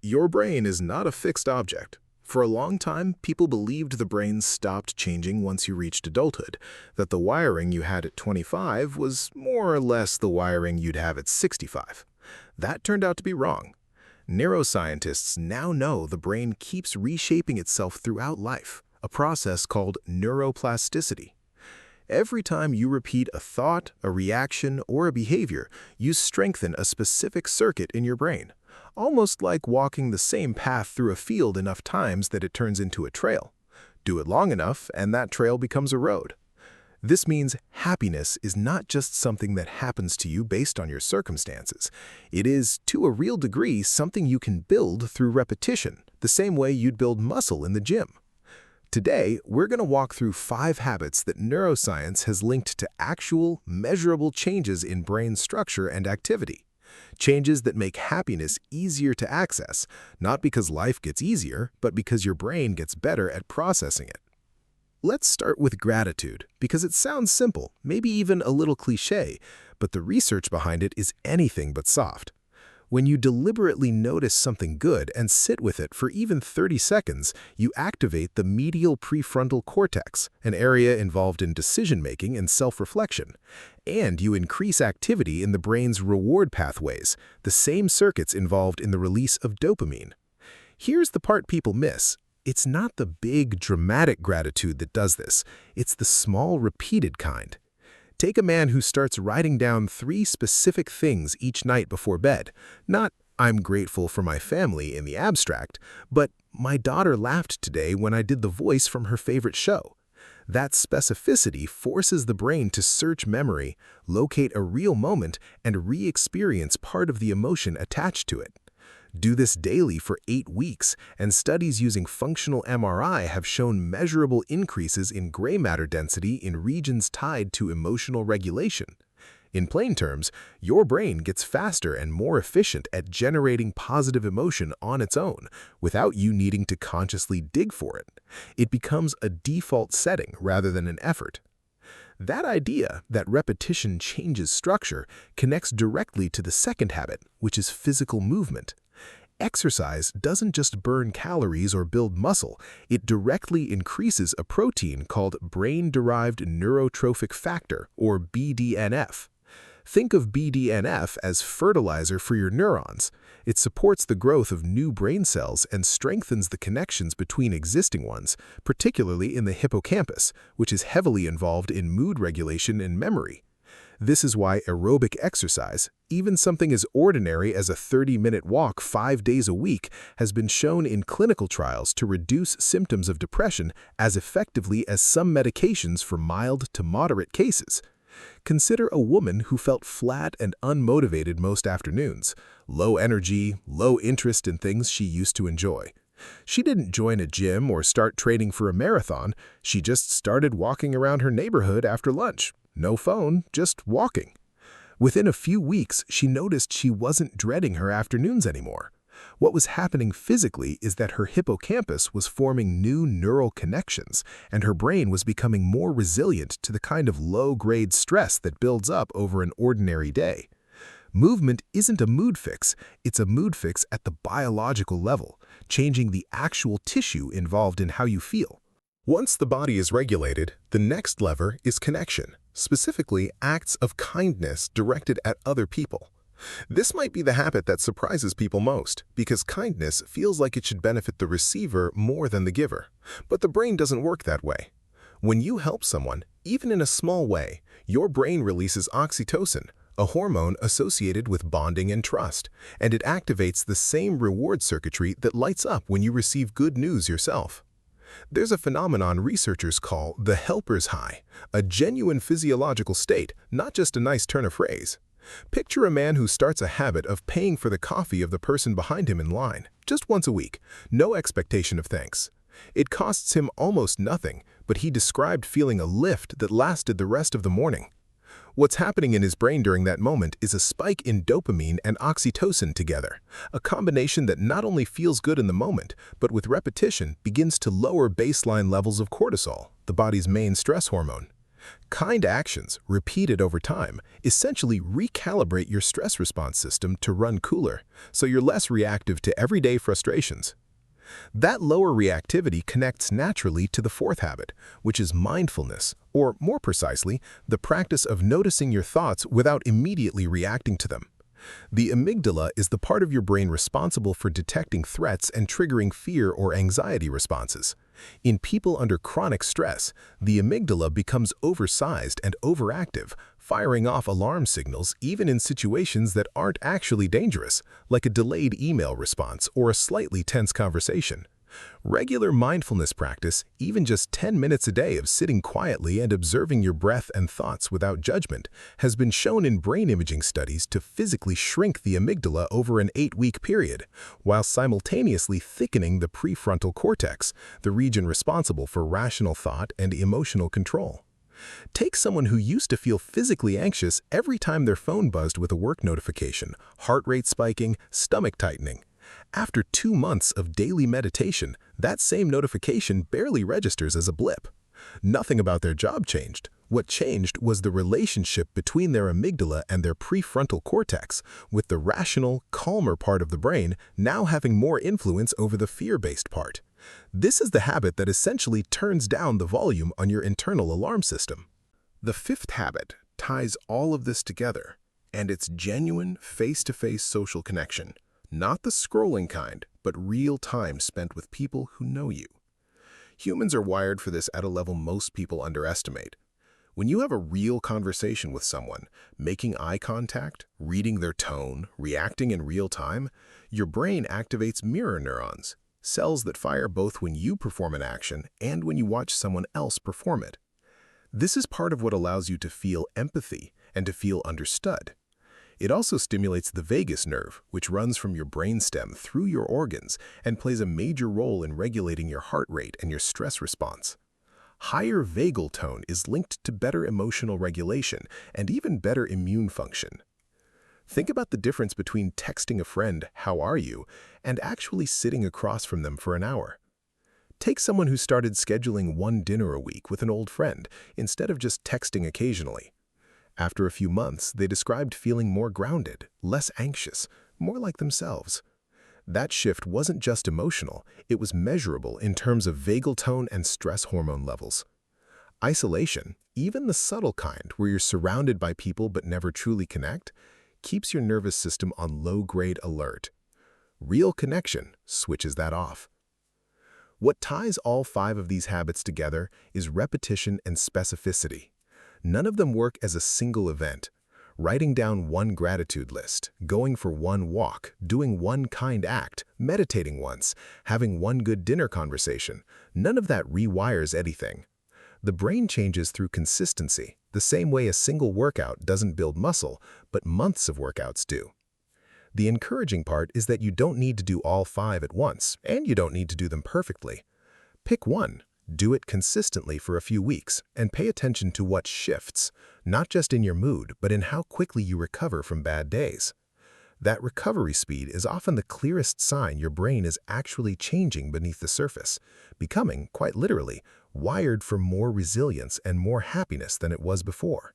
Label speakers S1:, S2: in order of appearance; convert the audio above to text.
S1: Your brain is not a fixed object. For a long time, people believed the brain stopped changing once you reached adulthood, that the wiring you had at 25 was more or less the wiring you'd have at 65. That turned out to be wrong. Neuroscientists now know the brain keeps reshaping itself throughout life, a process called neuroplasticity. Every time you repeat a thought, a reaction, or a behavior, you strengthen a specific circuit in your brain, almost like walking the same path through a field enough times that it turns into a trail. Do it long enough, and that trail becomes a road. This means happiness is not just something that happens to you based on your circumstances. It is, to a real degree, something you can build through repetition, the same way you'd build muscle in the gym. Today, we're going to walk through 5 habits that neuroscience has linked to actual, measurable changes in brain structure and activity. Changes that make happiness easier to access, not because life gets easier, but because your brain gets better at processing it. Let's start with gratitude, because it sounds simple, maybe even a little cliché, but the research behind it is anything but soft. When you deliberately notice something good and sit with it for even 30 seconds, you activate the medial prefrontal cortex, an area involved in decision-making and self-reflection. And you increase activity in the brain's reward pathways, the same circuits involved in the release of dopamine. Here's the part people miss. It's not the big, dramatic gratitude that does this. It's the small, repeated kind. Take a man who starts writing down 3 specific things each night before bed. Not, "I'm grateful for my family" in the abstract, but "my daughter laughed today when I did the voice from her favorite show." That specificity forces the brain to search memory, locate a real moment, and re-experience part of the emotion attached to it. Do this daily for 8 weeks, and studies using functional MRI have shown measurable increases in gray matter density in regions tied to emotional regulation. In plain terms, your brain gets faster and more efficient at generating positive emotion on its own, without you needing to consciously dig for it. It becomes a default setting rather than an effort. That idea that repetition changes structure connects directly to the second habit, which is physical movement. Exercise doesn't just burn calories or build muscle, it directly increases a protein called brain-derived neurotrophic factor, or BDNF. Think of BDNF as fertilizer for your neurons. It supports the growth of new brain cells and strengthens the connections between existing ones, particularly in the hippocampus, which is heavily involved in mood regulation and memory. This is why aerobic exercise, even something as ordinary as a 30-minute walk 5 days a week, has been shown in clinical trials to reduce symptoms of depression as effectively as some medications for mild to moderate cases. Consider a woman who felt flat and unmotivated most afternoons, low energy, low interest in things she used to enjoy. She didn't join a gym or start training for a marathon, she just started walking around her neighborhood after lunch. No phone, just walking. Within a few weeks, she noticed she wasn't dreading her afternoons anymore. What was happening physically is that her hippocampus was forming new neural connections, and her brain was becoming more resilient to the kind of low-grade stress that builds up over an ordinary day. Movement isn't a mood fix, it's a mood fix at the biological level, changing the actual tissue involved in how you feel. Once the body is regulated, the next lever is connection, specifically acts of kindness directed at other people. This might be the habit that surprises people most, because kindness feels like it should benefit the receiver more than the giver. But the brain doesn't work that way. When you help someone, even in a small way, your brain releases oxytocin, a hormone associated with bonding and trust, and it activates the same reward circuitry that lights up when you receive good news yourself. There's a phenomenon researchers call the helper's high, a genuine physiological state, not just a nice turn of phrase. Picture a man who starts a habit of paying for the coffee of the person behind him in line, just once a week, no expectation of thanks. It costs him almost nothing, but he described feeling a lift that lasted the rest of the morning. What's happening in his brain during that moment is a spike in dopamine and oxytocin together, a combination that not only feels good in the moment, but with repetition begins to lower baseline levels of cortisol, the body's main stress hormone. Kind actions, repeated over time, essentially recalibrate your stress response system to run cooler, so you're less reactive to everyday frustrations. That lower reactivity connects naturally to the fourth habit, which is mindfulness, or more precisely, the practice of noticing your thoughts without immediately reacting to them. The amygdala is the part of your brain responsible for detecting threats and triggering fear or anxiety responses. In people under chronic stress, the amygdala becomes oversized and overactive, firing off alarm signals even in situations that aren't actually dangerous, like a delayed email response or a slightly tense conversation. Regular mindfulness practice, even just 10 minutes a day of sitting quietly and observing your breath and thoughts without judgment, has been shown in brain imaging studies to physically shrink the amygdala over an 8-week period, while simultaneously thickening the prefrontal cortex, the region responsible for rational thought and emotional control. Take someone who used to feel physically anxious every time their phone buzzed with a work notification, heart rate spiking, stomach tightening. After 2 months of daily meditation, that same notification barely registers as a blip. Nothing about their job changed. What changed was the relationship between their amygdala and their prefrontal cortex, with the rational, calmer part of the brain now having more influence over the fear-based part. This is the habit that essentially turns down the volume on your internal alarm system. The fifth habit ties all of this together, and it's genuine face-to-face social connection. Not the scrolling kind, but real time spent with people who know you. Humans are wired for this at a level most people underestimate. When you have a real conversation with someone, making eye contact, reading their tone, reacting in real time, your brain activates mirror neurons, cells that fire both when you perform an action and when you watch someone else perform it. This is part of what allows you to feel empathy and to feel understood. It also stimulates the vagus nerve, which runs from your brainstem through your organs and plays a major role in regulating your heart rate and your stress response. Higher vagal tone is linked to better emotional regulation and even better immune function. Think about the difference between texting a friend, "How are you?" and actually sitting across from them for an hour. Take someone who started scheduling one dinner a week with an old friend instead of just texting occasionally. After a few months, they described feeling more grounded, less anxious, more like themselves. That shift wasn't just emotional, it was measurable in terms of vagal tone and stress hormone levels. Isolation, even the subtle kind where you're surrounded by people but never truly connect, keeps your nervous system on low-grade alert. Real connection switches that off. What ties all 5 of these habits together is repetition and specificity. None of them work as a single event. Writing down one gratitude list, going for one walk, doing one kind act, meditating once, having one good dinner conversation, none of that rewires anything. The brain changes through consistency, the same way a single workout doesn't build muscle, but months of workouts do. The encouraging part is that you don't need to do all 5 at once, and you don't need to do them perfectly. Pick one. Do it consistently for a few weeks, and pay attention to what shifts, not just in your mood, but in how quickly you recover from bad days. That recovery speed is often the clearest sign your brain is actually changing beneath the surface, becoming, quite literally, wired for more resilience and more happiness than it was before.